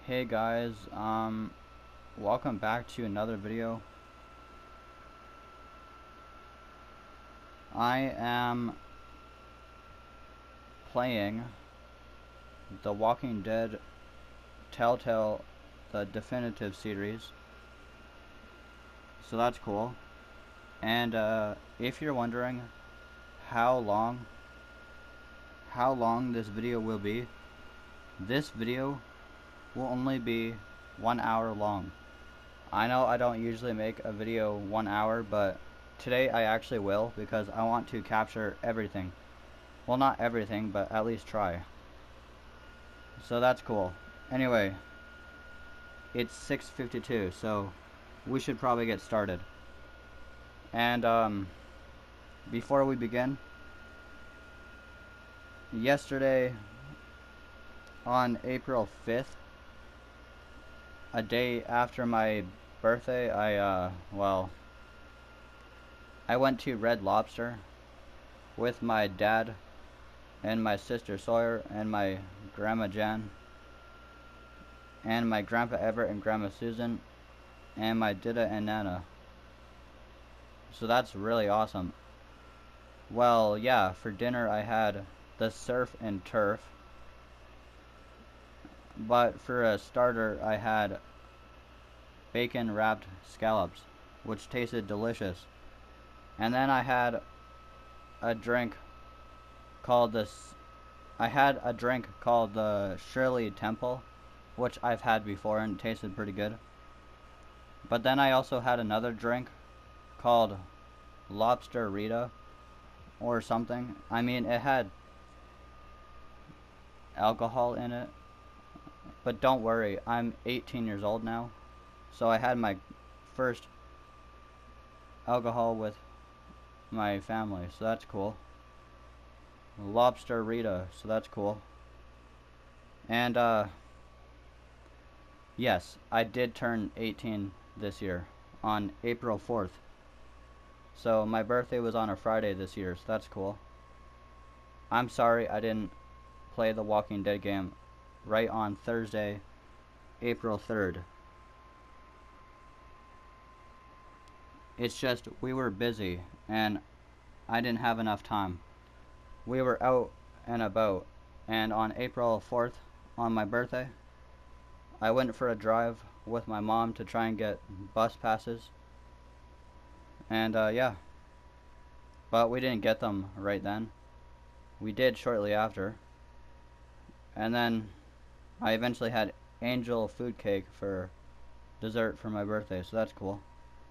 Hey guys, welcome back to another video. I am playing The Walking Dead Telltale the Definitive Series, so that's cool. And if you're wondering how long this video will be, this video will only be 1 hour long. I know I don't usually make a video 1 hour, but today I actually will, because I want to capture everything. Well, not everything, but at least try. So that's cool. Anyway, it's 6:52, so we should probably get started. And before we begin, yesterday on April 5th, a day after my birthday, I went to Red Lobster with my dad and my sister Sawyer and my grandma Jan and my grandpa Everett and grandma Susan and my Dida and Nana. So that's really awesome. Well, yeah, for dinner I had the surf and turf, but for a starter I had bacon wrapped scallops, which tasted delicious. And then I had a drink called the Shirley Temple, which I've had before and it tasted pretty good. But then I also had another drink called Lobster Rita or something. I mean, it had alcohol in it, but don't worry, I'm 18 years old now, so I had my first alcohol with my family, so that's cool. Lobster Rita, so that's cool. And yes, I did turn 18 this year on April 4th. So my birthday was on a Friday this year, so that's cool. I'm sorry I didn't play the Walking Dead game right on Thursday, April 3rd. It's just we were busy and I didn't have enough time. We were out and about, and on April 4th, on my birthday, I went for a drive with my mom to try and get bus passes. And yeah, but we didn't get them right then. We did shortly after. And then I eventually had angel food cake for dessert for my birthday, so that's cool.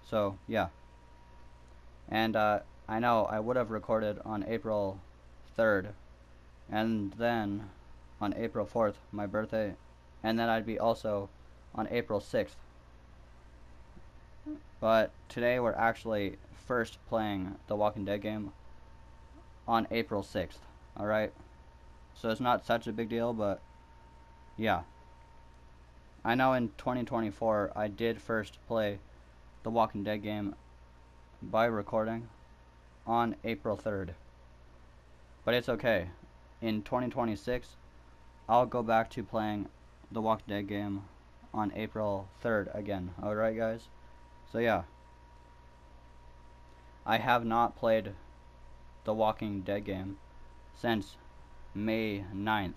So yeah. And I know I would have recorded on April 3rd, and then on April 4th, my birthday, and then I'd be also on April 6th. But today we're actually first playing the Walking Dead game on April 6th, alright? So it's not such a big deal, but yeah. I know in 2024 I did first play the Walking Dead game by recording on April 3rd. But it's okay. In 2026, I'll go back to playing the Walking Dead game on April 3rd again. Alright guys? So yeah. I have not played the Walking Dead game since May 9th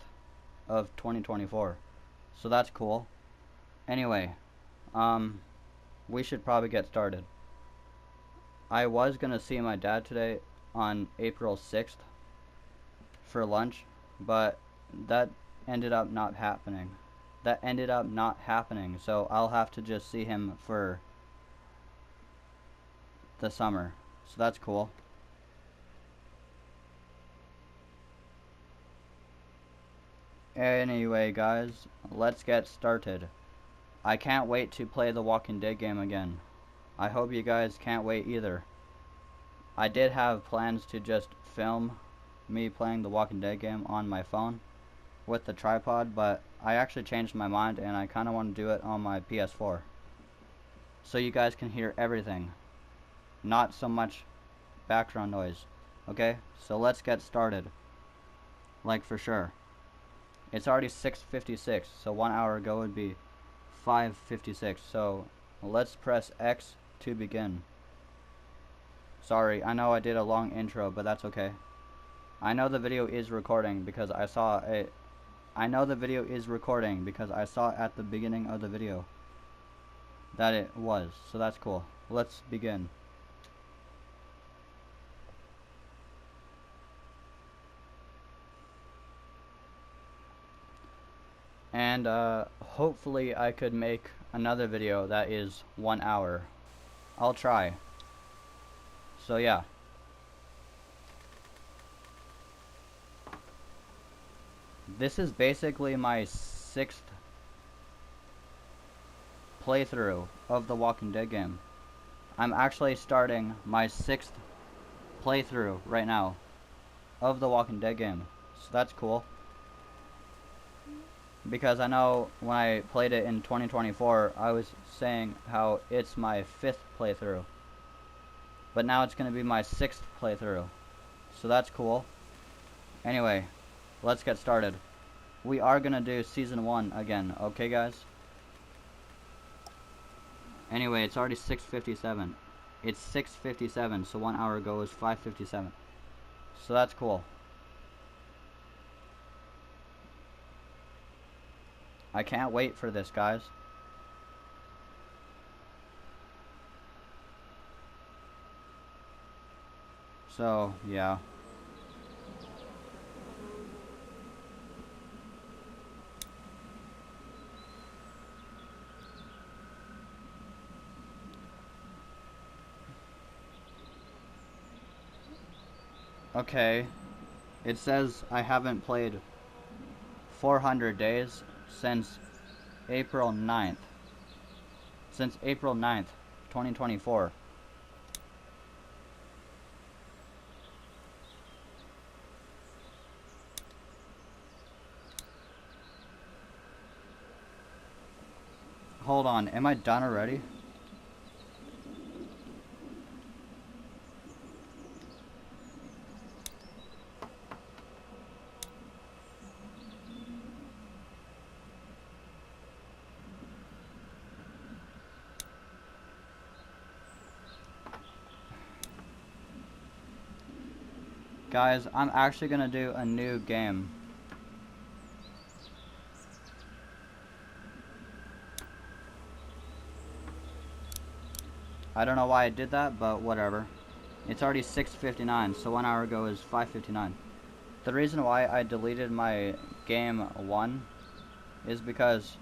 of 2024. So that's cool. Anyway, we should probably get started. I was gonna see my dad today on April 6th for lunch, but that ended up not happening. So I'll have to just see him for the summer. So that's cool. Anyway, guys, let's get started. I can't wait to play the Walking Dead game again. I hope you guys can't wait either. I did have plans to just film me playing the Walking Dead game on my phone with the tripod, but I actually changed my mind and I kind of want to do it on my PS4 so you guys can hear everything, not so much background noise. Okay, so let's get started, like for sure. It's already 6:56, so 1 hour ago would be 5:56. So let's press X to begin. Sorry, I know I did a long intro, but that's okay. I know the video is recording because I saw it. I know the video is recording because I saw at the beginning of the video that it was. So that's cool. Let's begin. And hopefully I could make another video that is 1 hour. I'll try. So yeah. This is basically my 6th playthrough of the Walking Dead game. I'm actually starting my 6th playthrough right now of the Walking Dead game. So that's cool. Because I know when I played it in 2024, I was saying how it's my 5th playthrough. But now it's going to be my 6th playthrough. So that's cool. Anyway, let's get started. We are going to do Season 1 again, okay guys? Anyway, it's already 6:57. It's 6:57, so 1 hour ago was 5:57. So that's cool. I can't wait for this, guys. So, yeah. Okay. It says I haven't played 400 days since April 9th. Since April 9th, 2024. Hold on, am I done already? Guys, I'm actually gonna do a new game. I don't know why I did that, but whatever. It's already 6:59, so 1 hour ago is 5:59. The reason why I deleted my game 1 is because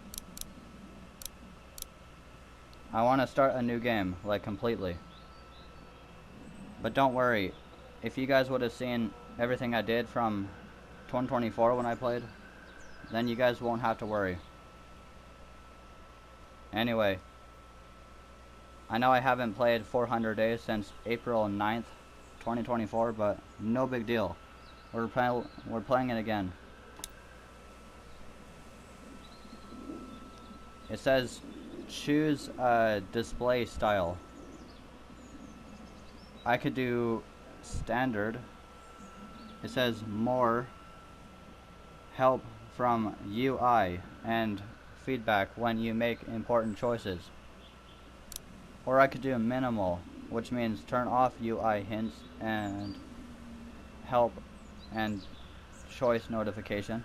I want to start a new game, like completely. But don't worry, if you guys would have seen everything I did from 2024 when I played, then you guys won't have to worry. Anyway, I know I haven't played 400 days since April 9th, 2024, but no big deal. We're playing it again. It says choose a display style. I could do standard. It says more, help from UI, and feedback when you make important choices. Or I could do minimal, which means turn off UI hints and help and choice notification,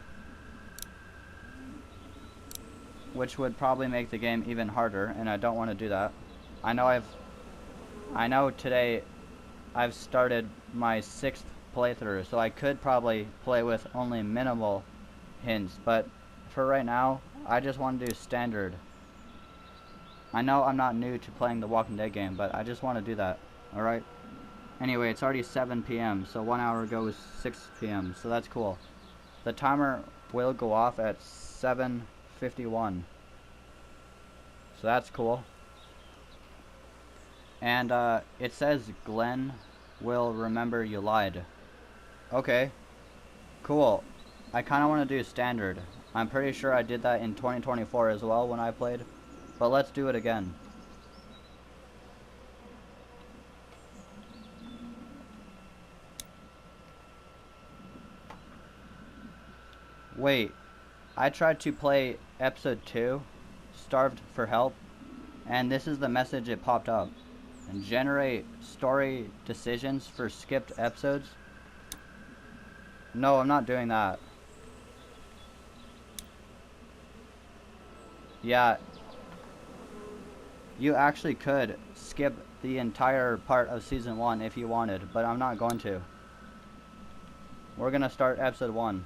which would probably make the game even harder, and I don't want to do that. I know today I've started my 6th playthrough, so I could probably play with only minimal hints, but for right now, I just want to do standard. I know I'm not new to playing the Walking Dead game, but I just want to do that, alright? Anyway, it's already 7 p.m., so 1 hour ago was 6 p.m., so that's cool. The timer will go off at 7:51. So that's cool. And it says Glenn will remember you lied. Okay. Cool. I kind of want to do standard. I'm pretty sure I did that in 2024 as well when I played. But let's do it again. Wait. I tried to play episode 2 starved for help, and this is the message it popped up. And generate story decisions for skipped episodes. No, I'm not doing that. Yeah, you actually could skip the entire part of season 1 if you wanted, but I'm not going to. We're gonna start episode 1.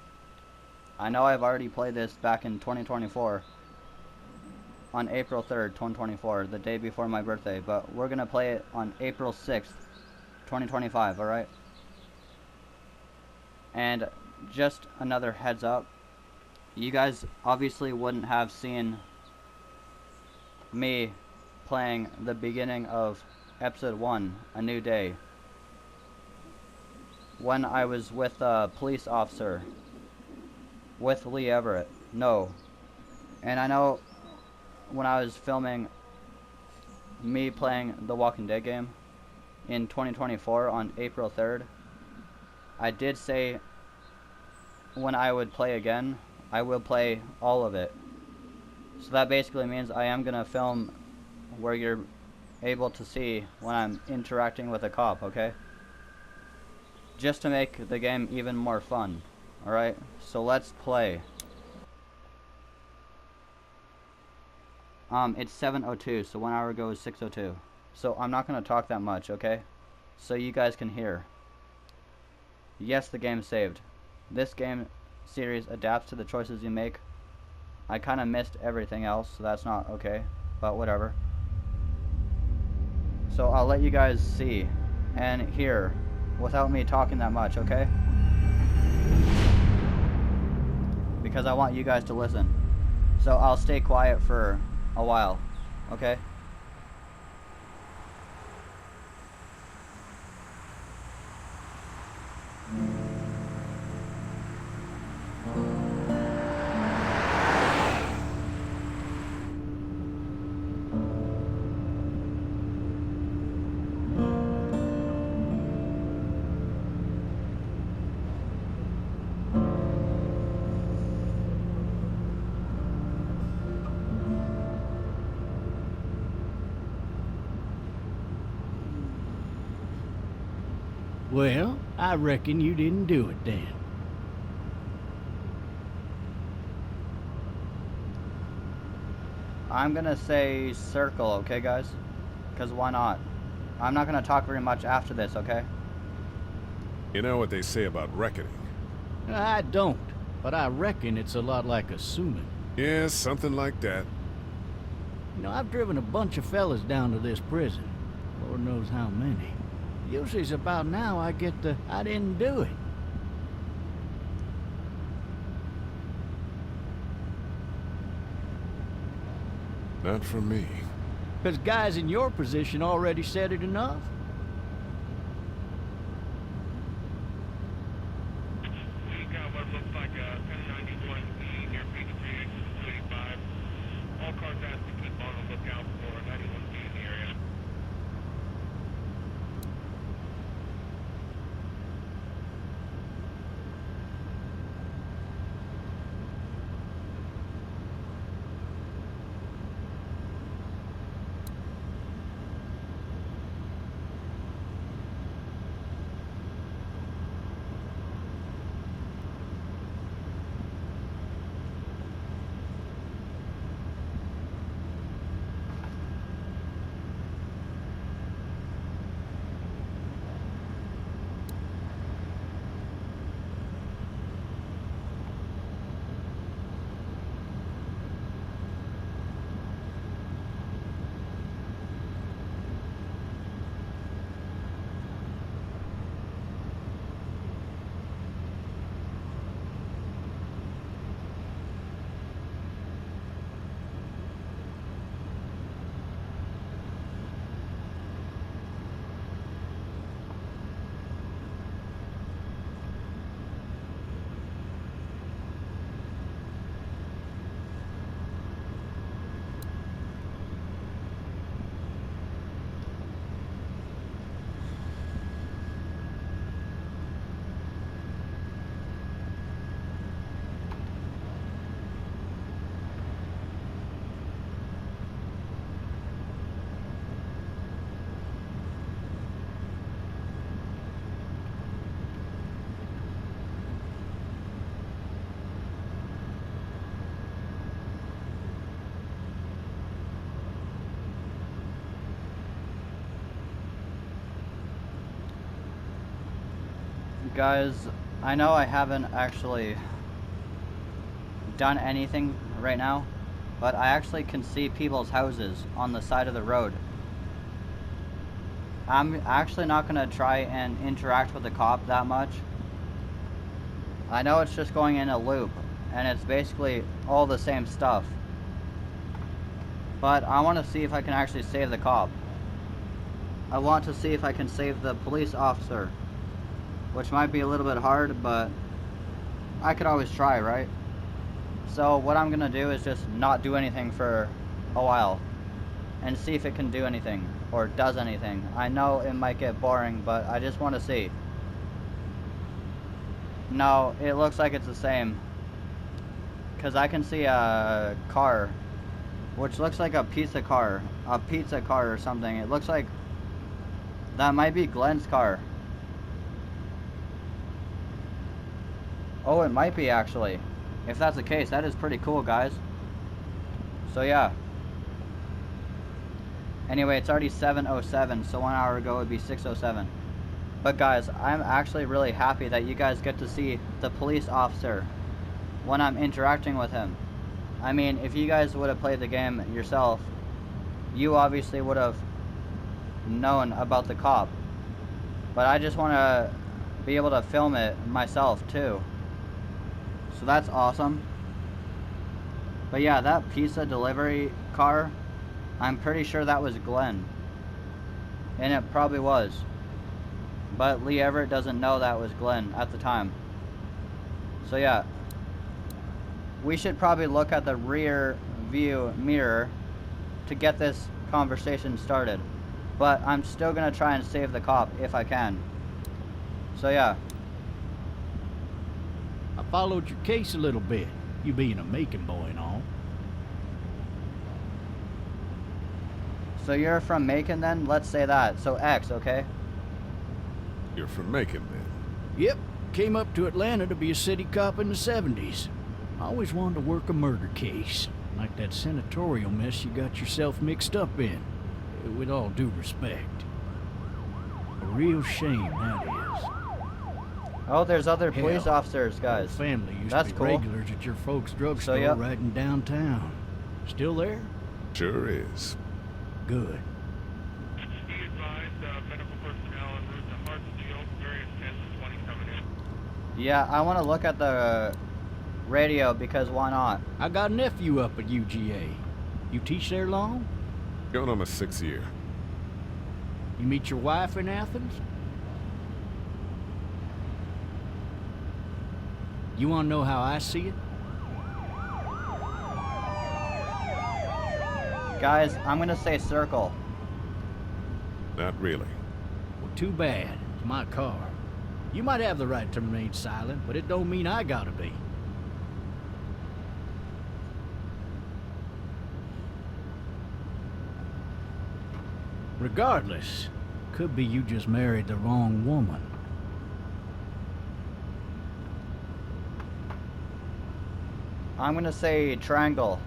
I know I've already played this back in 2024, on April 3rd, 2024, the day before my birthday, but we're gonna play it on April 6th, 2025, alright? And just another heads up, you guys obviously wouldn't have seen me playing the beginning of episode 1, A New Day, when I was with a police officer, with Lee Everett. No. And I know when I was filming me playing the Walking Dead game in 2024 on April 3rd, I did say when I would play again, I will play all of it. So that basically means I am going to film where you're able to see when I'm interacting with a cop, okay? Just to make the game even more fun, alright? So let's play. It's 7:02, so 1 hour ago is 6:02. So I'm not going to talk that much, okay? So you guys can hear. Yes, the game's saved. This game series adapts to the choices you make. I kind of missed everything else, so that's not okay, but whatever. So I'll let you guys see and hear without me talking that much, okay? Because I want you guys to listen. So I'll stay quiet for a while, okay? Well, I reckon you didn't do it then. I'm gonna say circle, okay guys? Because why not? I'm not gonna talk very much after this, okay? You know what they say about reckoning? I don't, but I reckon it's a lot like assuming. Yeah, something like that. You know, I've driven a bunch of fellas down to this prison. Lord knows how many. Usually it's about now I get the, I didn't do it. Not from me. Because guys in your position already said it enough. We got what looks like a 1091E near Peach 285. All cars have to keep on the lookout for 91B in the area. Guys, I know I haven't actually done anything right now, but I actually can see people's houses on the side of the road. I'm actually not going to try and interact with the cop that much. I know it's just going in a loop, and it's basically all the same stuff. But I want to see if I can actually save the cop. I want to see if I can save the police officer, which might be a little bit hard, but I could always try, right? So what I'm gonna do is just not do anything for a while and see if it can do anything or does anything. I know it might get boring, but I just want to see. No, it looks like it's the same, because I can see a car which looks like a pizza car or something. It looks like that might be Glenn's car. Oh, it might be actually. If that's the case, that is pretty cool, guys. So yeah. Anyway, it's already 7:07, so 1 hour ago it would be 6:07. But guys, I'm actually really happy that you guys get to see the police officer when I'm interacting with him. I mean, if you guys would have played the game yourself, you obviously would have known about the cop. But I just want to be able to film it myself too. So that's awesome. But yeah, that pizza delivery car, I'm pretty sure that was Glenn. And it probably was. But Lee Everett doesn't know that was Glenn at the time. So yeah. We should probably look at the rear view mirror to get this conversation started. But I'm still going to try and save the cop if I can. So yeah. I followed your case a little bit, you being a Macon boy and all. So you're from Macon then? Let's say that. So X, okay? You're from Macon, then? Yep, came up to Atlanta to be a city cop in the 70s. I always wanted to work a murder case, like that senatorial mess you got yourself mixed up in. With all due respect. A real shame, that is. Oh, there's other police Hell, officers, guys. Our family used That's to be cool. regulars at your folks' drugstore yep. right in downtown. Still there? Sure is. Good. Be advised, medical personnel en route to Hartsfield, various 10 to 20 coming in. Yeah, I want to look at the radio because why not? I got a nephew up at UGA. You teach there long? Going on my 6th year. You meet your wife in Athens? You want to know how I see it? Guys, I'm going to say circle. Not really. Well, too bad. It's my car. You might have the right to remain silent, but it don't mean I gotta be. Regardless, could be you just married the wrong woman. I'm going to say triangle.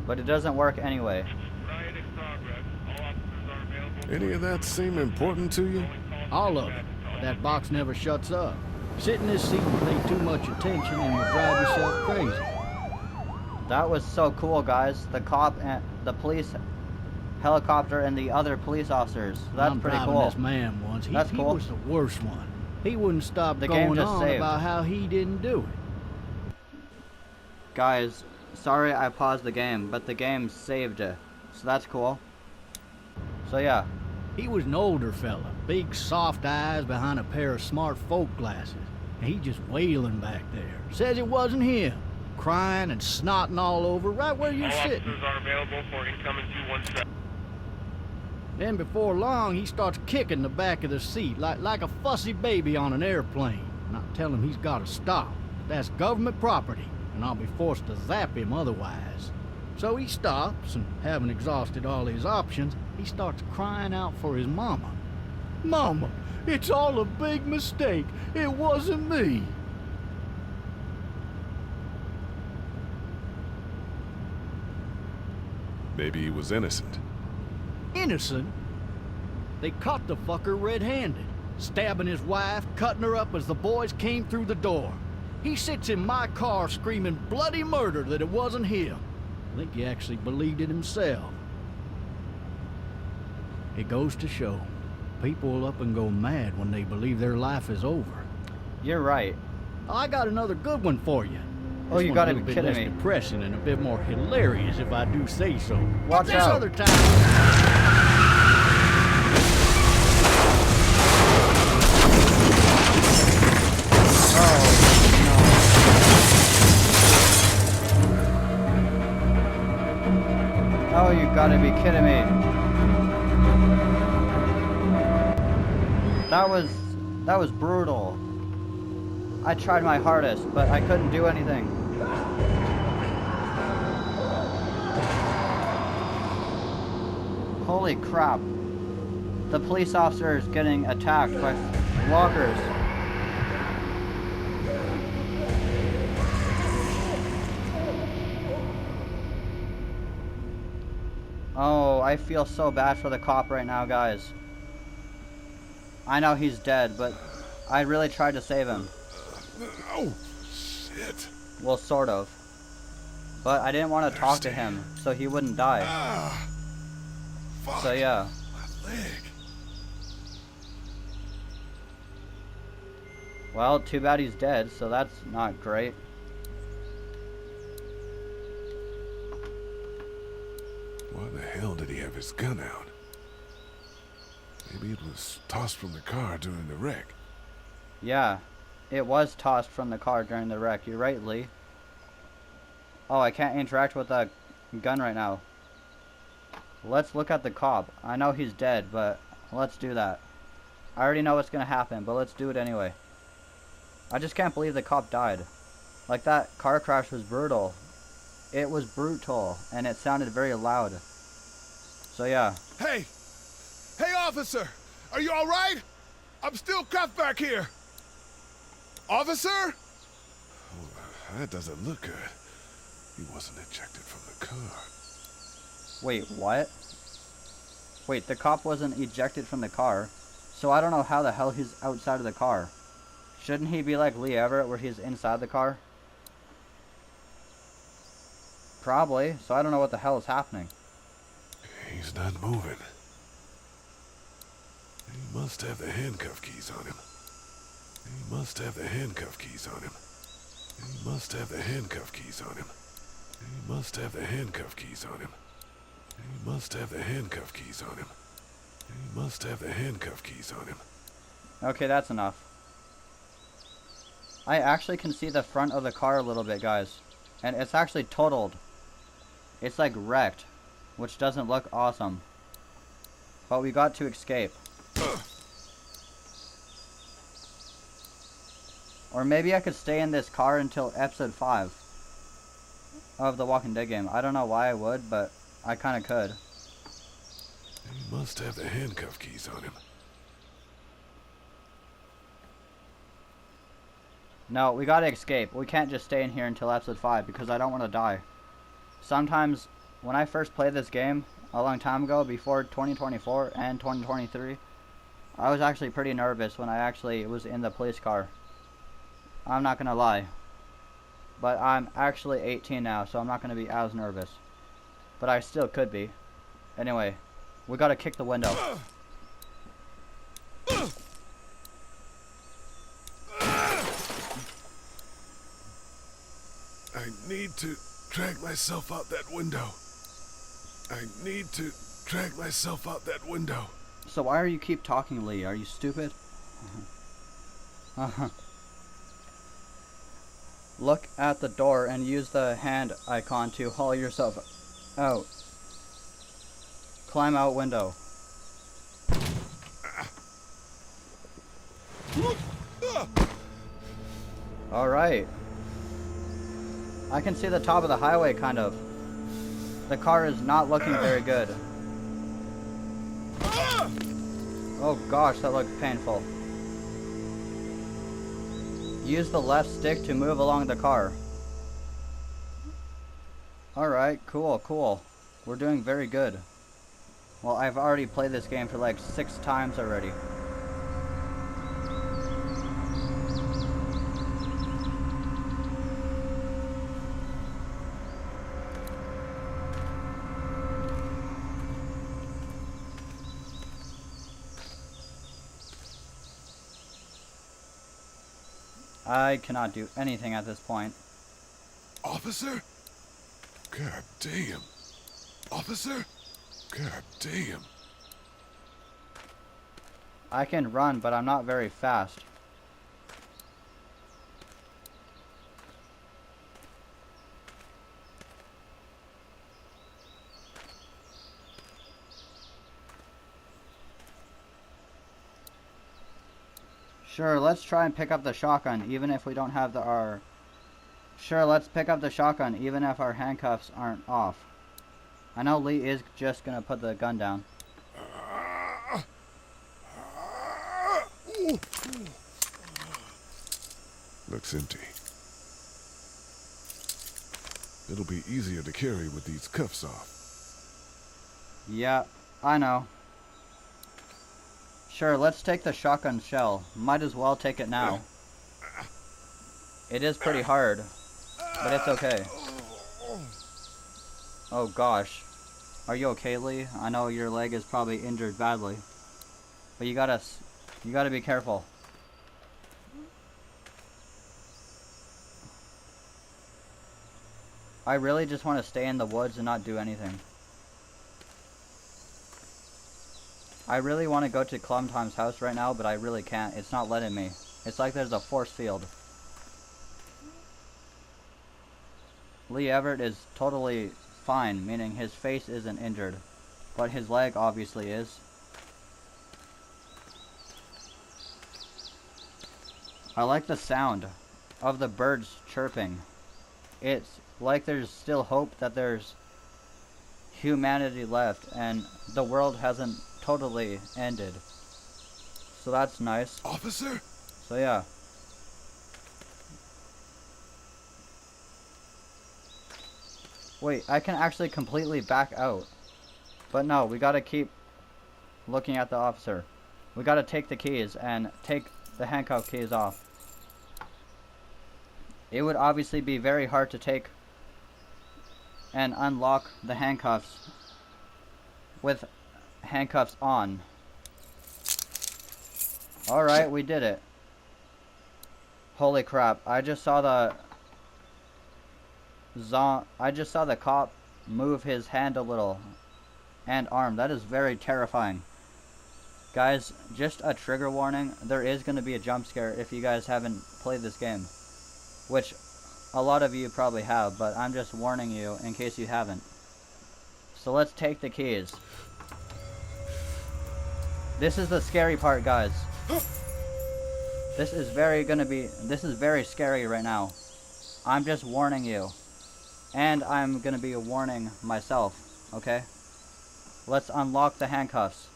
But it doesn't work anyway. Riot in progress. All officers are available. Any of that seem important to you? All of it. That box never shuts up. Sit in this seat and pay too much attention and you'll drive yourself crazy. That was so cool, guys. The cop and the police helicopter and the other police officers. That's I'm pretty driving cool. this man once. He cool. was the worst one. He wouldn't stop The game going just on saved. about how he didn't do it. Guys, sorry I paused the game, but the game saved it. So that's cool. So yeah. He was an older fella, big soft eyes behind a pair of smart folk glasses. And he just wailing back there. Says it wasn't him. Crying and snotting all over right where you're All sitting. officers are available for incoming 217. Then before long, he starts kicking the back of the seat like a fussy baby on an airplane. And I tell him he's got to stop. That's government property, and I'll be forced to zap him otherwise. So he stops, and having exhausted all his options, he starts crying out for his mama. Mama, it's all a big mistake. It wasn't me. Maybe he was innocent. Innocent? They caught the fucker red-handed, stabbing his wife, cutting her up as the boys came through the door. He sits in my car screaming bloody murder that it wasn't him. I think he actually believed it himself. It goes to show, people will up and go mad when they believe their life is over. You're right. I got another good one for you. Oh, you gotta be kidding me. A bit less depressing and a bit more hilarious, if I do say so. Watch This out. other time. Oh, you gotta be kidding me. That was brutal. I tried my hardest, but I couldn't do anything. Holy crap. The police officer is getting attacked by walkers. Oh, I feel so bad for the cop right now, guys. I know he's dead, but I really tried to save him. Oh, shit. Well, sort of. But I didn't want to talk to him, so he wouldn't die. Ah, fuck. So yeah. My leg. Well, too bad he's dead, so that's not great. Why the hell did he have his gun out? Maybe it was tossed from the car during the wreck. Yeah, it was tossed from the car during the wreck. You're right, Lee. Oh, I can't interact with that gun right now. Let's look at the cop. I know he's dead, but let's do that. I already know what's gonna happen, but let's do it anyway. I just can't believe the cop died. Like, that car crash was brutal. It was brutal, and it sounded very loud. So yeah. Hey! Hey, officer! Are you alright? I'm still cuffed back here! Officer? Oh, that doesn't look good. He wasn't ejected from the car. Wait, what? Wait, the cop wasn't ejected from the car, so I don't know how the hell he's outside of the car. Shouldn't he be like Lee Everett, where he's inside the car? Probably, so I don't know what the hell is happening. He's not moving. He must have the handcuff keys on him. He must have the handcuff keys on him. He must have the handcuff keys on him. He must have the handcuff keys on him. He must have the handcuff keys on him. He must have the handcuff keys on him. Okay, that's enough. I actually can see the front of the car a little bit, guys. And it's actually totaled. It's like wrecked, which doesn't look awesome. But we got to escape. Or maybe I could stay in this car until episode 5 of the Walking Dead game. I don't know why I would, but I kind of could. He must have the handcuff keys on him. No, we gotta escape. We can't just stay in here until episode 5 because I don't want to die. Sometimes, when I first played this game, a long time ago, before 2024 and 2023, I was actually pretty nervous when I actually was in the police car. I'm not gonna lie. But I'm actually 18 now, so I'm not gonna be as nervous. But I still could be. Anyway, we gotta kick the window. I need to drag myself out that window. I need to drag myself out that window. So why are you keep talking, Lee? Are you stupid? Look at the door and use the hand icon to haul yourself out. Climb out window. Alright. I can see the top of the highway, kind of. The car is not looking very good. Oh gosh, that looked painful. Use the left stick to move along the car. Alright, cool, cool. We're doing very good. Well, I've already played this game for like 6 times already. I cannot do anything at this point. Officer? God damn. Officer? God damn. I can run, but I'm not very fast. Sure, let's try and pick up the shotgun, even if we don't have the Sure, let's pick up the shotgun, even if our handcuffs aren't off. I know Lee is just gonna put the gun down. Looks empty. It'll be easier to carry with these cuffs off. Yeah, I know. Sure, let's take the shotgun shell. Might as well take it now. It is pretty hard, but it's okay. Oh gosh. Are you okay, Lee? I know your leg is probably injured badly. But you gotta be careful. I really just want to stay in the woods and not do anything. I really want to go to Clementine's house right now, but I really can't. It's not letting me. It's like there's a force field. Lee Everett is totally fine, meaning his face isn't injured, but his leg obviously is. I like the sound of the birds chirping. It's like there's still hope that there's humanity left and the world hasn't totally ended. So that's nice. Officer? So yeah. Wait, I can actually completely back out. But no, we gotta keep looking at the officer. We gotta take the keys and take the handcuff keys off. It would obviously be very hard to take and unlock the handcuffs with handcuffs on. Alright, we did it. Holy crap, I just saw the cop move his hand a little and arm. That is very terrifying. Guys, just a trigger warning, there is going to be a jump scare if you guys haven't played this game. Which a lot of you probably have, but I'm just warning you in case you haven't. So let's take the keys. This is the scary part, guys. This is very scary right now. I'm just warning you. And I'm gonna be warning myself, okay? Let's unlock the handcuffs.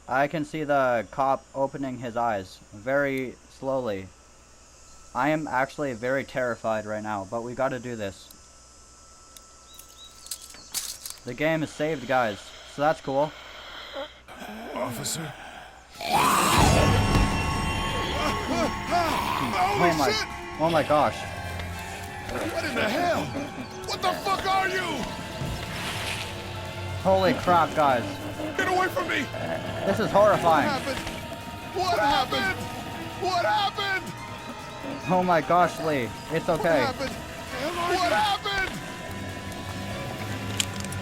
I can see the cop opening his eyes very slowly. I am actually very terrified right now, but we gotta do this. The game is saved, guys, so that's cool. Officer? Oh my gosh. What in the hell? What the fuck are you? Holy crap, guys. Get away from me! This is horrifying. What happened? What happened? Oh my gosh, Lee. It's okay. What happened?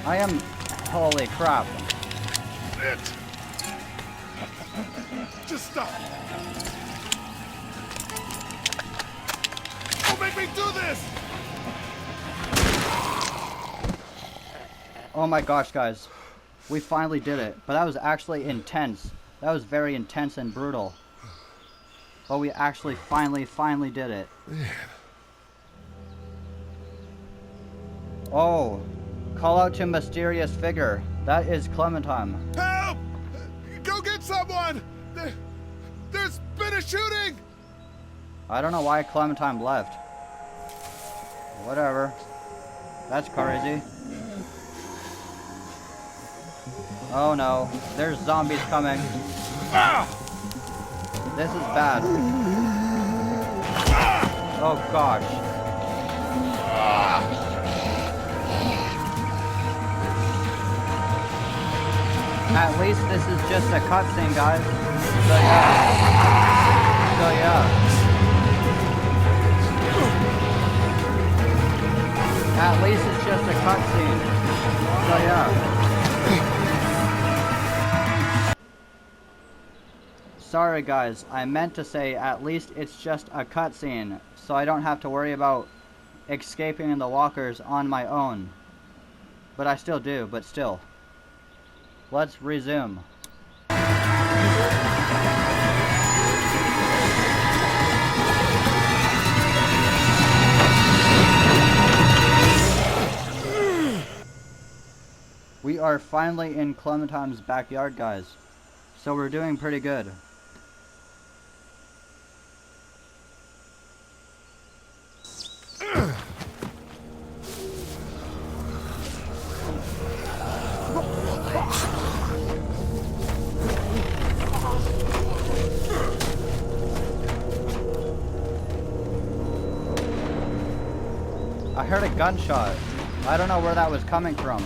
I am... Holy crap. It. Just stop. Don't make me do this! Oh my gosh, guys. We finally did it. But that was actually intense. That was very intense and brutal. But we actually finally did it. Man. Oh. Call out to mysterious figure. That is Clementine. Help! Go get someone! There's been a shooting! I don't know why Clementine left. Whatever. That's crazy. Oh no, there's zombies coming. This is bad. Oh gosh. At least this is just a cutscene, guys. So yeah. At least it's just a cutscene. So yeah. Sorry guys, I meant to say at least it's just a cutscene, so I don't have to worry about escaping the walkers on my own. But I still do, but still. Let's resume. We are finally in Clementine's backyard, guys. So we're doing pretty good. I heard a gunshot. I don't know where that was coming from.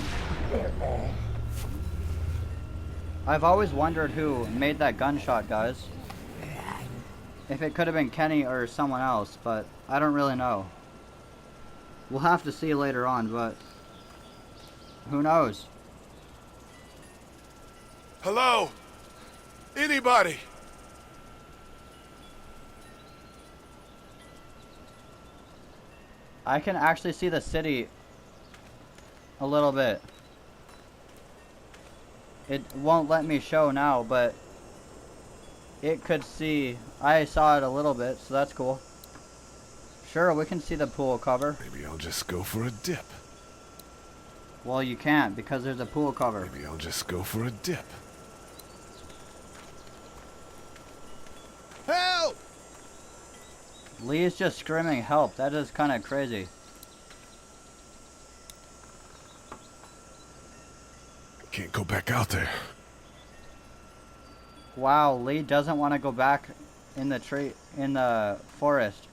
I've always wondered who made that gunshot, guys. If it could have been Kenny or someone else, but I don't really know. We'll have to see later on, but who knows? Hello? Anybody? I can actually see the city a little bit. It won't let me show now, but it could see. I saw it a little bit, so that's cool. Sure, we can see the pool cover. Maybe I'll just go for a dip. Well, you can't because there's a pool cover. Maybe I'll just go for a dip. Help! Lee is just screaming help. That is kind of crazy. Can't go back out there. Wow, Lee doesn't want to go back in the forest.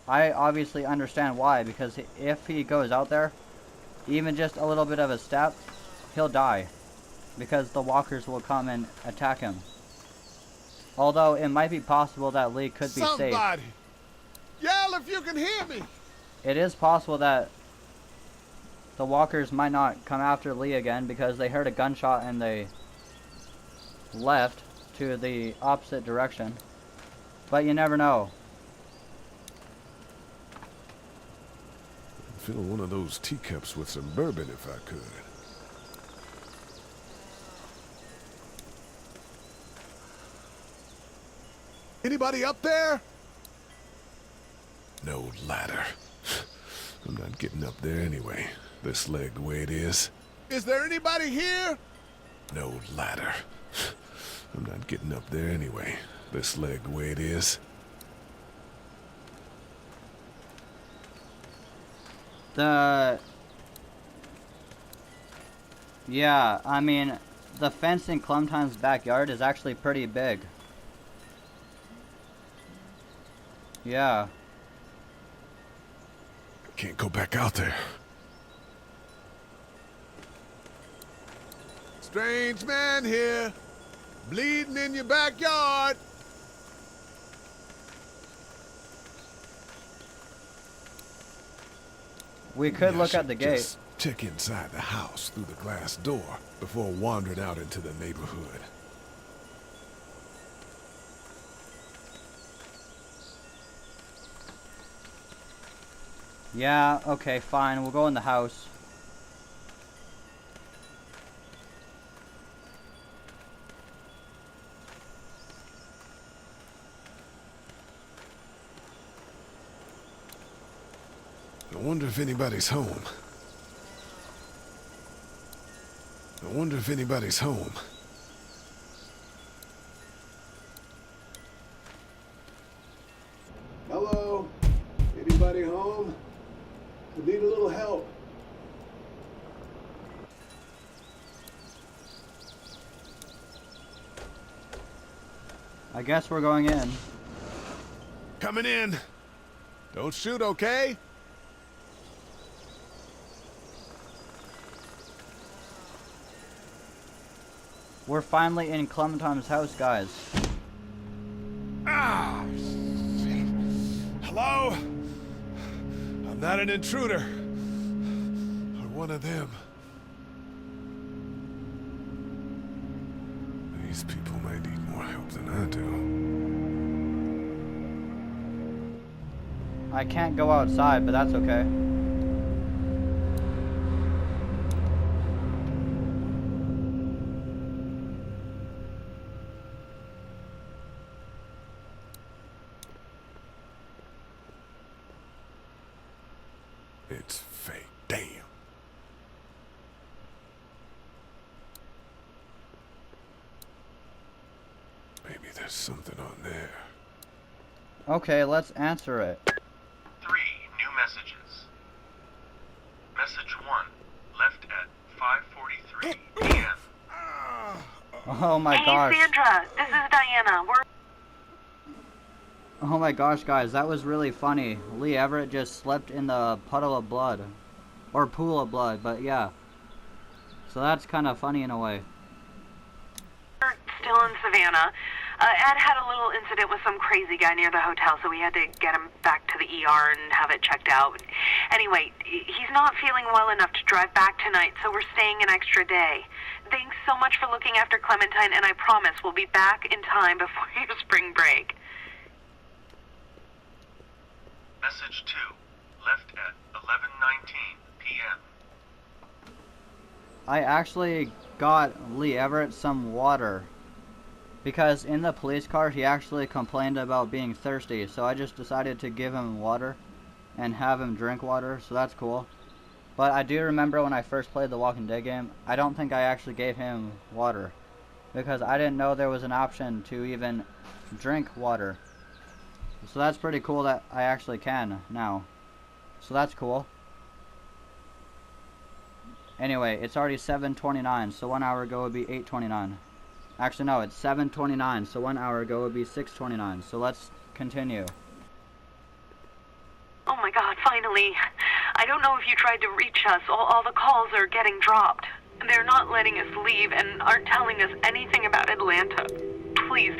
I obviously understand why, because if he goes out there, even just a little bit of a step, he'll die. Because the walkers will come and attack him. Although it might be possible that Lee could be safe. Somebody! Yell if you can hear me! It is possible that the walkers might not come after Lee again because they heard a gunshot and they left to the opposite direction. But you never know. I'd fill one of those teacups with some bourbon if I could. Anybody up there? No ladder. I'm not getting up there anyway. This leg the way it is. Is there anybody here? No ladder. I'm not getting up there anyway. This leg the way it is. Yeah, I mean, the fence in Clementine's backyard is actually pretty big. Yeah. Can't go back out there. Strange man here. Bleeding in your backyard. We could look at the gate. Just check inside the house through the glass door before wandering out into the neighborhood. Yeah, okay, fine. We'll go in the house. I wonder if anybody's home. I wonder if anybody's home. Hello? Anybody home? I need a little help. I guess we're going in. Coming in. Don't shoot, okay? We're finally in Clementine's house, guys. Ah! Shit. Hello? I'm not an intruder. Or one of them. These people might need more help than I do. I can't go outside, but that's okay. It's fake. Damn. Maybe there's something on there. Okay, let's answer it. 3 new messages. Message 1, left at 5:43 p.m. Oh my gosh. Hey Sandra, this is Diana. Oh my gosh, guys, that was really funny. Lee Everett just slipped in the puddle of blood. Or pool of blood, but yeah. So that's kind of funny in a way. We're still in Savannah. Ed had a little incident with some crazy guy near the hotel, so we had to get him back to the ER and have it checked out. Anyway, he's not feeling well enough to drive back tonight, so we're staying an extra day. Thanks so much for looking after Clementine, and I promise we'll be back in time before your spring break. Message 2, left at 11:19 p.m. I actually got Lee Everett some water. Because in the police car, he actually complained about being thirsty, so I just decided to give him water and have him drink water, so that's cool. But I do remember when I first played the Walking Dead game, I don't think I actually gave him water. Because I didn't know there was an option to even drink water. So that's pretty cool that I actually can now. So that's cool. Anyway, it's already 7:29, so 1 hour ago would be 8:29. Actually, no, it's 7:29, so 1 hour ago would be 6:29. So let's continue. Oh my god, finally. I don't know if you tried to reach us. All the calls are getting dropped. They're not letting us leave and aren't telling us anything about Atlanta. Please,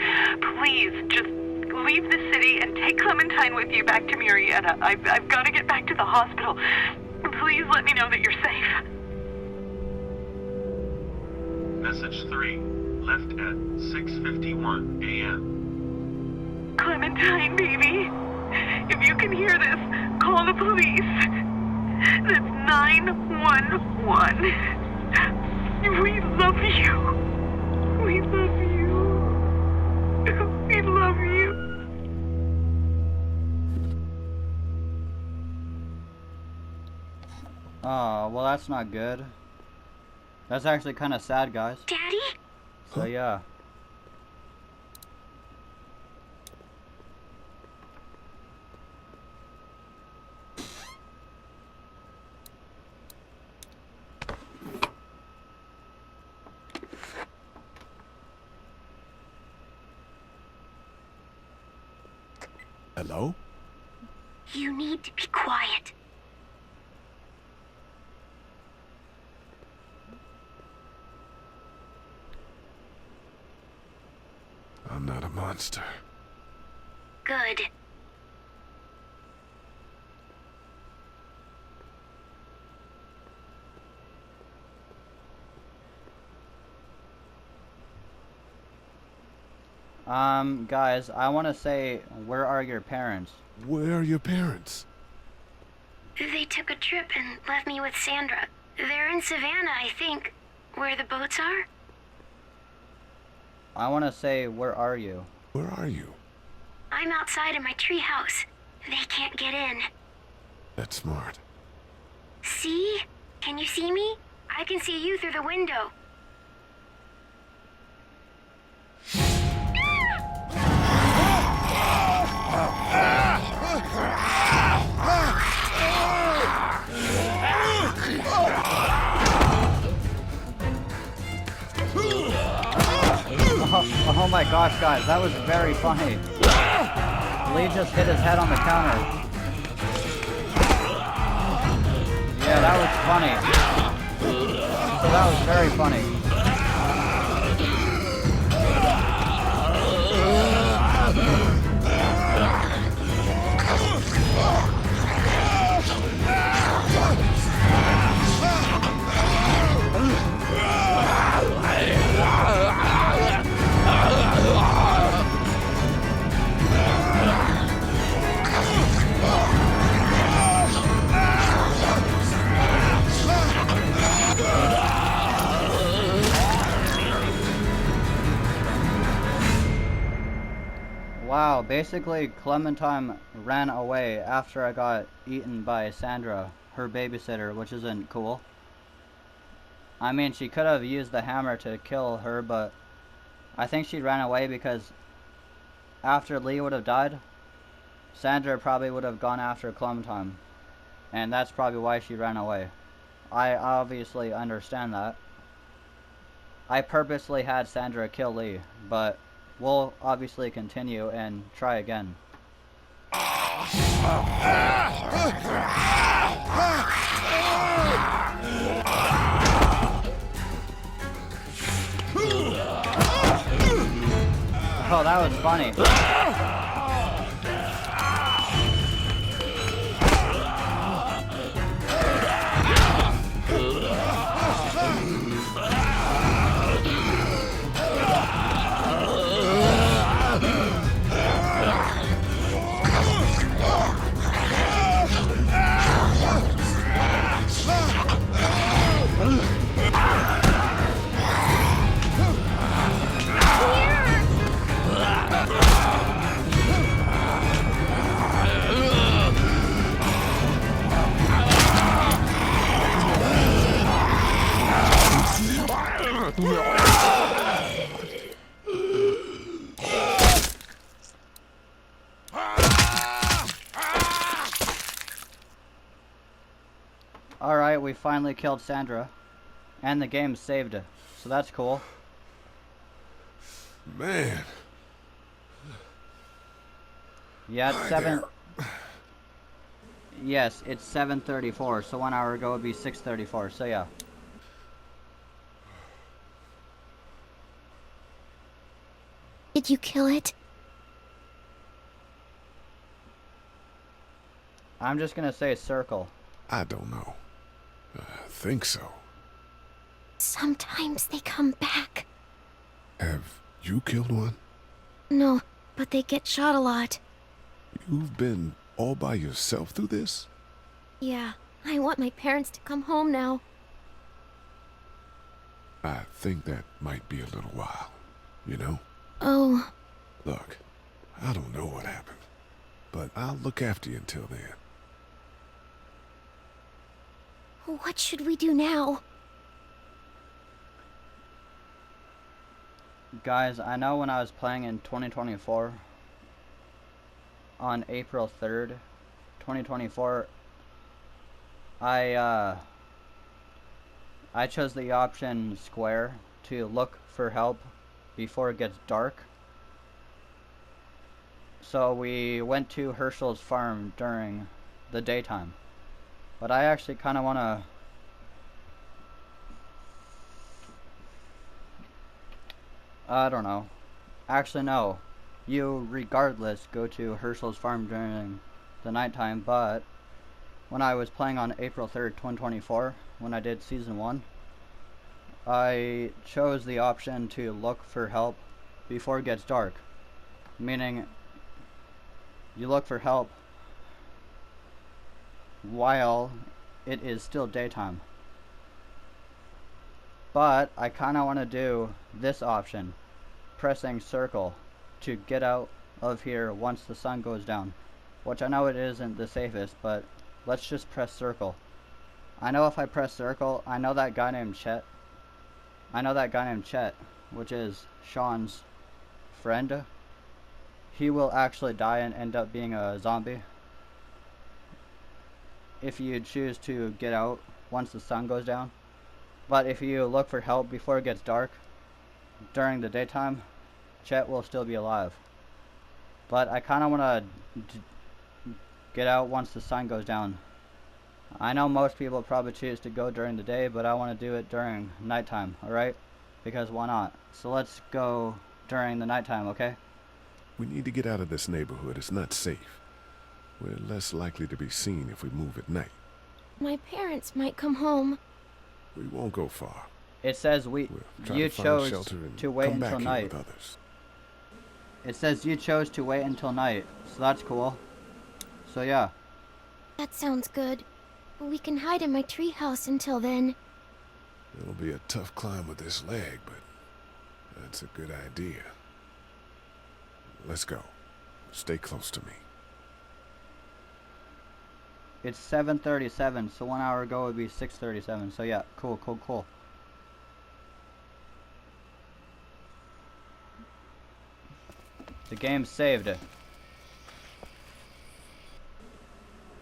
please, just leave the city and take Clementine with you back to Murrieta. I've got to get back to the hospital. Please let me know that you're safe. Message 3, left at 6:51 a.m. Clementine, baby. If you can hear this, call the police. That's 911. We love you. We love you. We love you. Oh, well that's not good. That's actually kind of sad, guys. Daddy? So yeah. Hello? You need to be quiet. I'm not a monster. Good. Guys, I want to say, where are your parents? Where are your parents? They took a trip and left me with Sandra. They're in Savannah, I think. Where the boats are? I want to say, where are you? Where are you? I'm outside of my treehouse. They can't get in. That's smart. See? Can you see me? I can see you through the window. gosh, guys, that was very funny. Lee just hit his head on the counter. Yeah, that was funny. So that was very funny. Wow, basically Clementine ran away after I got eaten by Sandra, her babysitter, which isn't cool. I mean, she could have used the hammer to kill her, but I think she ran away because after Lee would have died, Sandra probably would have gone after Clementine. And that's probably why she ran away. I obviously understand that. I purposely had Sandra kill Lee, but we'll obviously continue and try again. Oh, that was funny. Alright, we finally killed Sandra. And the game saved it. So that's cool. Man. Yeah, it's Hi 7... there. Yes, it's 7:34, so 1 hour ago would be 6:34, so yeah. Did you kill it? I'm just gonna say circle. I don't know. I think so. Sometimes they come back. Have you killed one? No, but they get shot a lot. You've been all by yourself through this? Yeah, I want my parents to come home now. I think that might be a little while, you know? Oh. Look, I don't know what happened, but I'll look after you until then. What should we do now? Guys, I know when I was playing in 2024, on April 3rd, 2024, I chose the option square to look for help before it gets dark. So we went to Herschel's farm during the daytime. But I actually kind of want to... I don't know. Actually, no. You, regardless, go to Herschel's farm during the nighttime, but when I was playing on April 3rd, 2024, when I did Season 1, I chose the option to look for help before it gets dark. Meaning, you look for help while it is still daytime. But I kind of want to do this option, pressing circle to get out of here once the sun goes down, which I know it isn't the safest, but let's just press circle. I know if I press circle, I know that guy named Chet, which is Sean's friend, he will actually die and end up being a zombie if you choose to get out once the sun goes down. But if you look for help before it gets dark during the daytime, Chet will still be alive. But I kind of want to get out once the sun goes down. I know most people probably choose to go during the day, but I want to do it during nighttime, alright? Because why not? So let's go during the nighttime, okay? We need to get out of this neighborhood. It's not safe. We're less likely to be seen if we move at night. My parents might come home. We won't go far. It says We'll try you to find chose shelter and to wait come until back here night. with others. It says you chose to wait until night, so that's cool. So yeah. That sounds good. We can hide in my treehouse until then. It'll be a tough climb with this leg, but that's a good idea. Let's go. Stay close to me. It's 7:37, so 1 hour ago would be 6:37. So yeah, cool. The game's saved.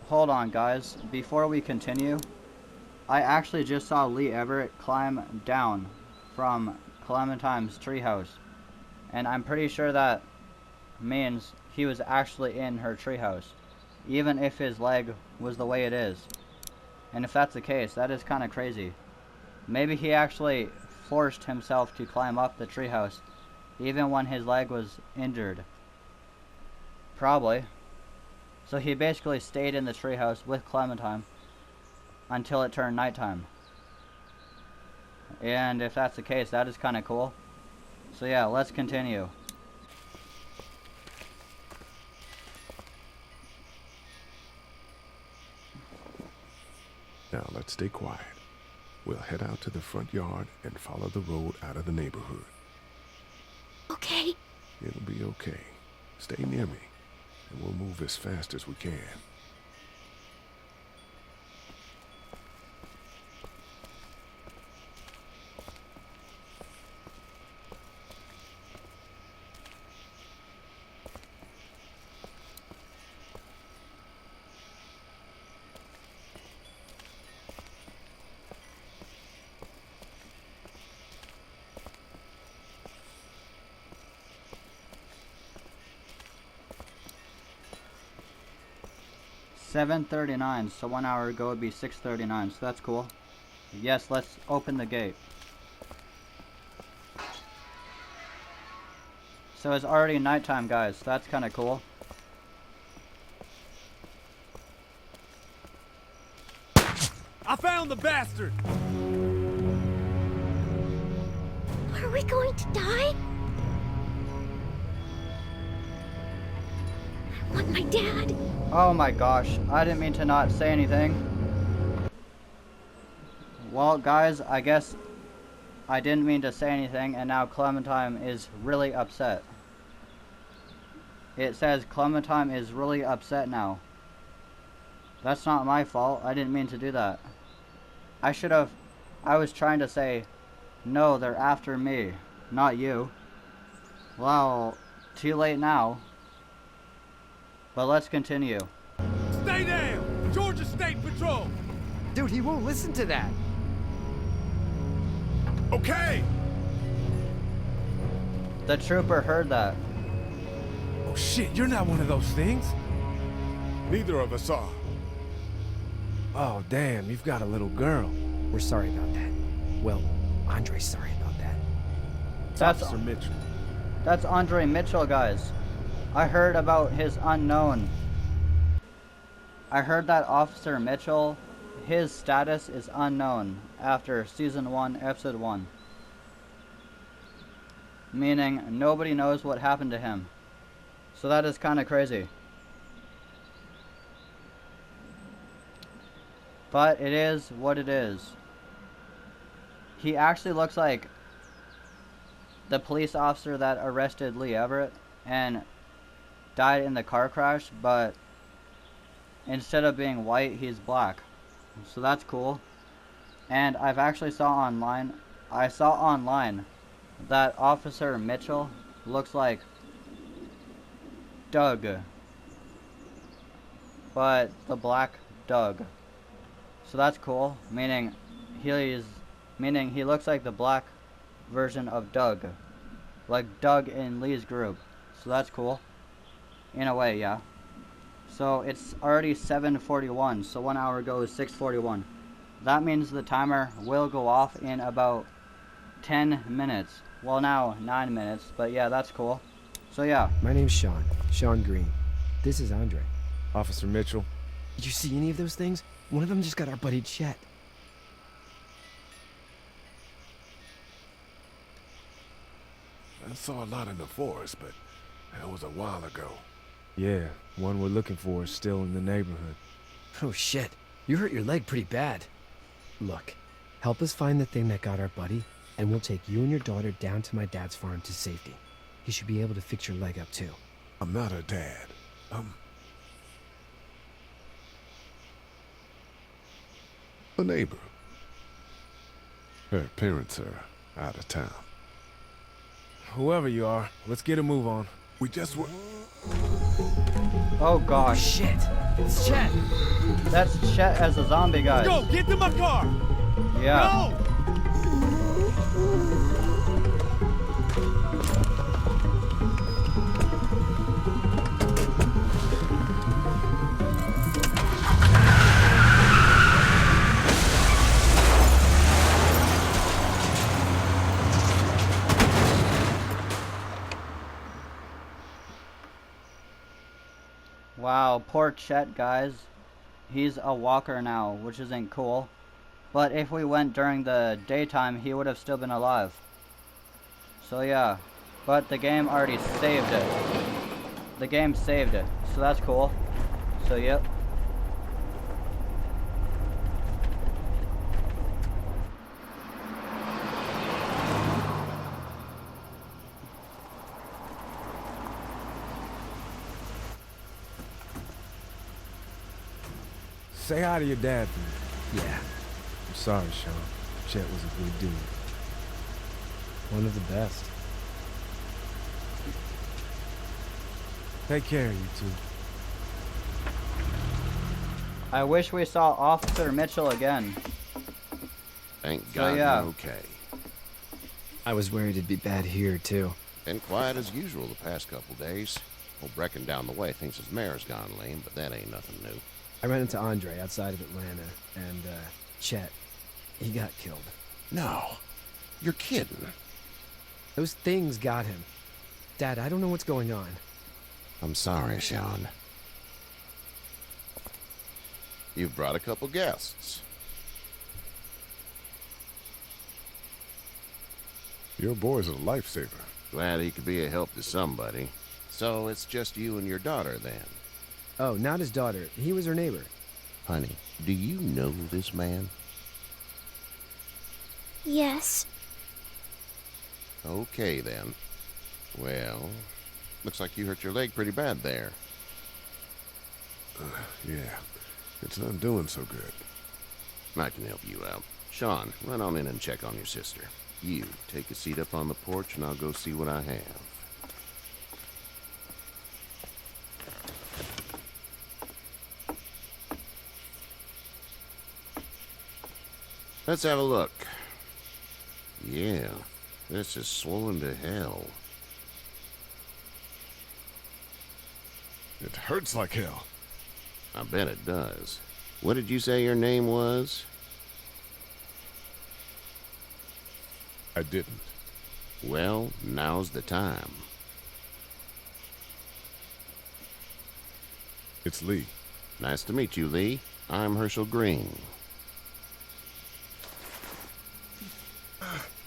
Hold on, guys. Before we continue, I actually just saw Lee Everett climb down from Clementine's treehouse. And I'm pretty sure that means he was actually in her treehouse, even if his leg was the way it is. And if that's the case, that is kind of crazy. Maybe he actually forced himself to climb up the treehouse, even when his leg was injured. Probably. So he basically stayed in the treehouse with Clementine until it turned nighttime. And if that's the case, that is kind of cool. So yeah, let's continue. Now let's stay quiet. We'll head out to the front yard and follow the road out of the neighborhood. Okay. It'll be okay. Stay near me, and we'll move as fast as we can. $7:39, so 1 hour ago would be 6:39, so that's cool. Yes, let's open the gate. So it's already nighttime, guys, so that's kind of cool. I found the bastard! Are we going to die? I want my dad. Oh my gosh, I didn't mean to not say anything. Well, guys, I guess I didn't mean to say anything, and now Clementine is really upset. It says Clementine is really upset now. That's not my fault. I didn't mean to do that. I was trying to say, no, they're after me, not you. Well, too late now. But let's continue. Stay down! Georgia State Patrol! Dude, he won't listen to that. Okay! The trooper heard that. Oh shit, you're not one of those things. Neither of us are. Oh, damn, you've got a little girl. We're sorry about that. Well, Andre's sorry about that. That's Officer Mitchell. That's Andre Mitchell, guys. I heard about his unknown. I heard that Officer Mitchell, his status is unknown after Season 1, Episode 1. Meaning, nobody knows what happened to him. So that is kind of crazy. But it is what it is. He actually looks like the police officer that arrested Lee Everett and died in the car crash, but instead of being white, he's black. So that's cool. And I've actually I saw online that Officer Mitchell looks like Doug, but the black Doug. So that's cool, meaning he looks like the black version of Doug. like Doug and Lee's group. So that's cool. In a way, yeah. So it's already 7:41, so 1 hour ago is 6:41. That means the timer will go off in about 10 minutes. Well, now 9 minutes, but yeah, that's cool. So yeah. My name's Sean. Sean Green. This is Andre. Officer Mitchell. Did you see any of those things? One of them just got our buddy Chet. I saw a lot in the forest, but that was a while ago. Yeah, one we're looking for is still in the neighborhood. Oh shit, you hurt your leg pretty bad. Look, help us find the thing that got our buddy, and we'll take you and your daughter down to my dad's farm to safety. He should be able to fix your leg up too. I'm not her dad. A neighbor. Her parents are out of town. Whoever you are, let's get a move on. We just were... Oh gosh. Shit, it's Chet. That's Chet as a zombie guy. Go, get to my car! Yeah. Go! Wow, poor Chet, guys. He's a walker now, which isn't cool. But if we went during the daytime, he would have still been alive. So yeah. But the game already saved it. The game saved it. So that's cool. So yep. Say hi to your dad for me. Yeah, I'm sorry, Sean. Chet was a good dude. one of the best. Take care, you two. I wish we saw Officer Mitchell again. Thank So, God yeah. you're okay. I was worried it'd be bad here too. Been quiet as usual the past couple days. Old Brecken down the way thinks his mare's gone lame, but that ain't nothing new. I ran into Andre outside of Atlanta, and Chet, he got killed. No. You're kidding. Those things got him. Dad, I don't know what's going on. I'm sorry, Sean. You've brought a couple guests. Your boy's a lifesaver. Glad he could be a help to somebody. So it's just you and your daughter, then? Oh, not his daughter. He was her neighbor. Honey, do you know this man? Yes. Okay, then. Well, looks like you hurt your leg pretty bad there. Yeah, it's not doing so good. I can help you out. Sean, run on in and check on your sister. You, take a seat up on the porch and I'll go see what I have. Let's have a look. Yeah, this is swollen to hell. It hurts like hell. I bet it does. What did you say your name was? I didn't. Well, now's the time. It's Lee. Nice to meet you, Lee. I'm Herschel Green.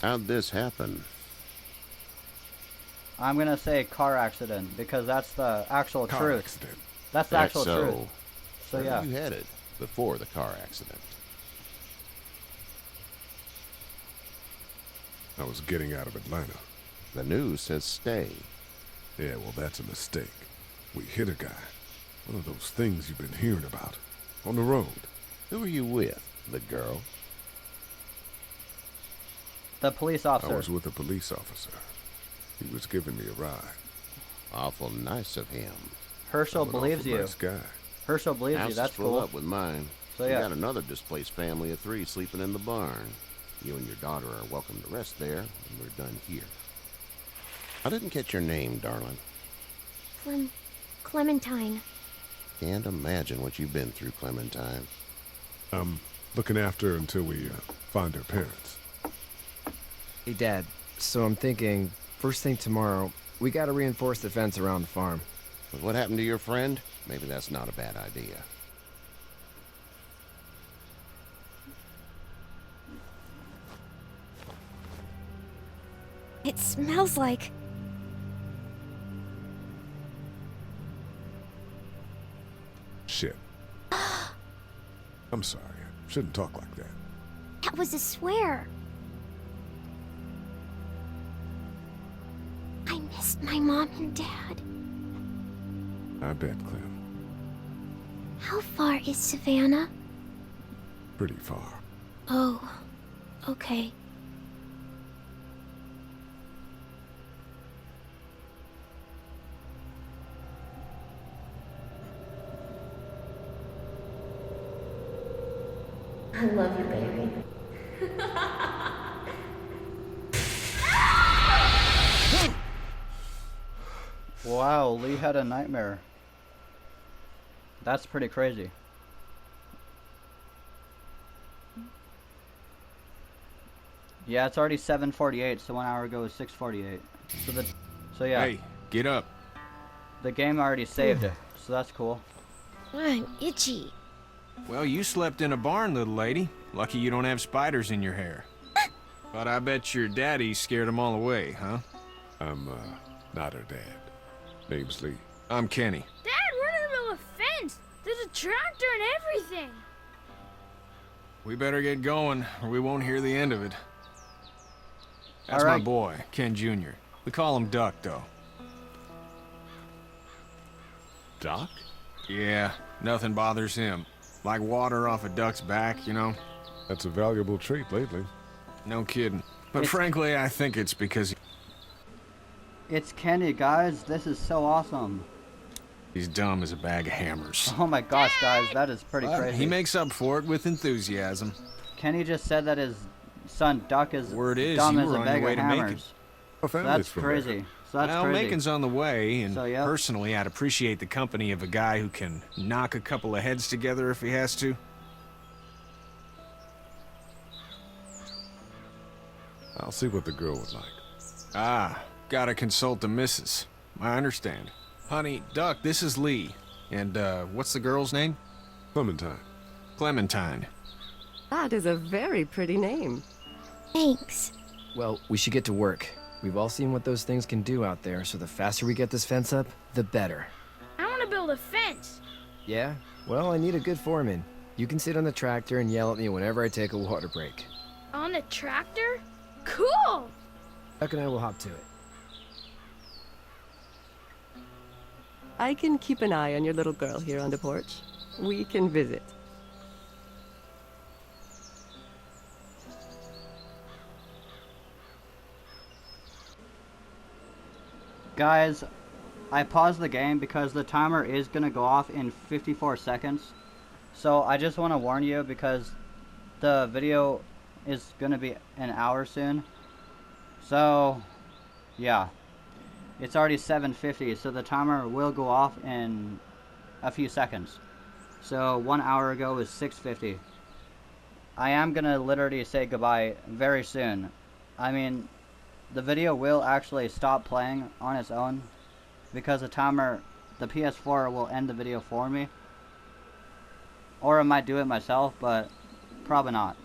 How'd this happen? I'm gonna say car accident because that's the actual Car truth. accident. That's the That's actual so. truth. So Where yeah. were you headed before the car accident? I was getting out of Atlanta. The news says stay. Yeah, well, that's a mistake. We hit a guy. One of those things you've been hearing about. On the road. Who are you with? The girl? The police I officer. was with a police officer. He was giving me a ride. Awful nice of him. Herschel I'm an believes awful you. nice guy. Herschel believes House you. is That's full cool. up with mine. So We yeah. got another displaced family of 3 sleeping in the barn. You and your daughter are welcome to rest there, and we're done here. I didn't catch your name, darling. Clementine. Can't imagine what you've been through, Clementine. I'm looking after her until we find her parents. Hey, Dad. So I'm thinking, first thing tomorrow, we gotta reinforce the fence around the farm. But what happened to your friend? Maybe that's not a bad idea. It smells like... Shit. I'm sorry. I shouldn't talk like that. That was a swear. I missed my mom and dad. I bet, Clem. How far is Savannah? Pretty far. Oh, okay. I love you, baby. Wow, Lee had a nightmare. That's pretty crazy. Yeah, it's already 7:48, so 1 hour ago was 6:48. So yeah. Hey, get up. The game already saved it, so that's cool. I'm itchy. Well, you slept in a barn, little lady. Lucky you don't have spiders in your hair. But I bet your daddy scared them all away, huh? I'm, not her dad. Name's Lee. I'm Kenny. Dad, we're in the middle of a fence. There's a tractor and everything. We better get going, or we won't hear the end of it. That's All right. my boy, Ken Jr. We call him Duck, though. Doc? Yeah, nothing bothers him. Like water off a duck's back, you know? That's a valuable trait lately. No kidding. But It's- frankly, I think it's because It's Kenny, guys. This is so awesome. he's dumb as a bag of hammers. Oh my gosh, guys, that is pretty But crazy. he makes up for it with enthusiasm. Kenny just said that his son Duck is Word is, dumb you as were a on your bag way of to Macon. hammers. Our So family's that's from crazy. there. So that's Well, crazy. Macon's on the way, and So, yep. personally, I'd appreciate the company of a guy who can knock a couple of heads together if he has to. I'll see what the girl would like. Ah, gotta consult the missus. I understand. Honey, Duck, this is Lee. And, what's the girl's name? Clementine. Clementine. That is a very pretty name. Thanks. Well, we should get to work. We've all seen what those things can do out there, so the faster we get this fence up, the better. I want to build a fence. Yeah? Well, I need a good foreman. You can sit on the tractor and yell at me whenever I take a water break. On the tractor? Cool! Duck and I will hop to it. I can keep an eye on your little girl here on the porch. We can visit. Guys, I paused the game because the timer is going to go off in 54 seconds. So I just want to warn you because the video is going to be an hour soon. So, yeah. It's already 7:50, so the timer will go off in a few seconds. So 1 hour ago was 6:50. I am going to literally say goodbye very soon. I mean, the video will actually stop playing on its own because the timer, the PS4 will end the video for me. Or I might do it myself, but probably not.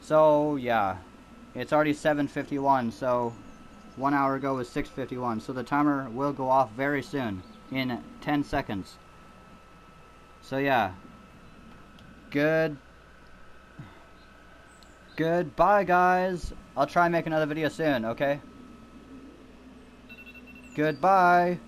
So yeah, it's already 7:51, so 1 hour ago was 6:51, so the timer will go off very soon, in 10 seconds. So yeah, goodbye guys. I'll try and make another video soon, okay? Goodbye.